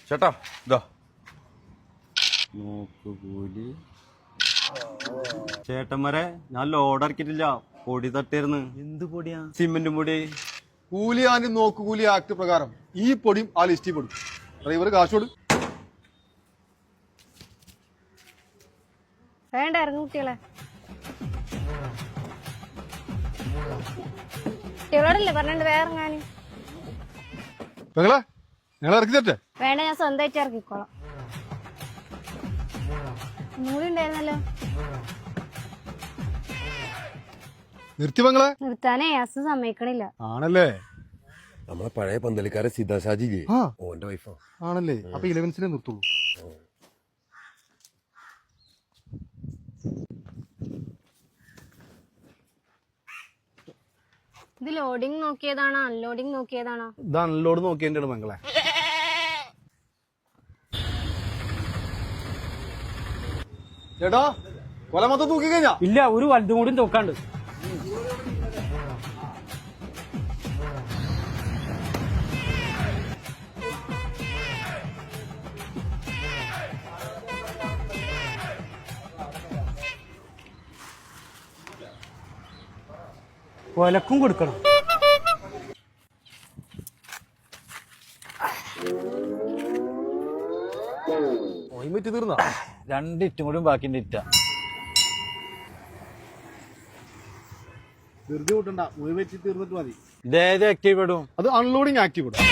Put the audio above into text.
ചേട്ടാ ഇതാ നോക്കുകൂലി. ചേട്ടന്മാരെ ഞാൻ ലോഡ് ഇറക്കിയിട്ടില്ല, പൊടി തട്ടിരുന്ന്. എന്ത് പൊടിയാ? സിമെന്റും പൊടി. കൂലി ആൻഡ് നോക്കുകൂലി ആക്ട് പ്രകാരം ഈ പൊടിയും ആ ലിസ്റ്റിൽ പെടും. ഡ്രൈവർ കാശോട് വേണ്ട, ഇറങ്ങും കുട്ടികളെ. കുട്ടികളോടല്ലേ പറഞ്ഞിട്ട് വേറെ ഇറങ്ങാന്. പെങ്ങളെ ഞങ്ങൾ ഇറക്കി തരട്ടെ? വേണ്ട, ഞാൻ സ്വന്തമായിട്ട് ഇറക്കിക്കോളാം. ഒന്നുകൂടി ഉണ്ടായിരുന്നല്ലോ. നിർത്തി പെങ്ങളെ. നിർത്താനേ അസ് സമ്മതിക്കണില്ല. ആണല്ലേ? നമ്മളെ പഴയ പന്തലിക്കാരെ സിദ്ധാശാജില്ലേ, ഓന്റെ വൈഫാ. ആണല്ലേ? അപ്പൊ 11 നിർത്തുള്ളൂ. ഇത് ലോഡിങ് നോക്കിയതാണോ അൺലോഡിങ് നോക്കിയതാണോ? ഇത് അൺലോഡ് നോക്കിയാണ് മംഗളെ. ചേട്ടാ കൊല മൊത്തം തൂക്കി കഴിഞ്ഞാ? ഇല്ല, ഒരു വലുതും കൂടി തൂക്കാണ്ട്. കൊലക്കും കൊടുക്കണം. തീർന്ന 2 ഇറ്റും കൂടി ബാക്കിന്റെ ഇറ്റ. ധൃതി കൂട്ടണ്ട, തീർന്നിട്ട് മതി. ഇതേത് ആക്റ്റീവ് ഇടും? അത് അൺലോഡിങ് ആക്റ്റീവ് ഇടും.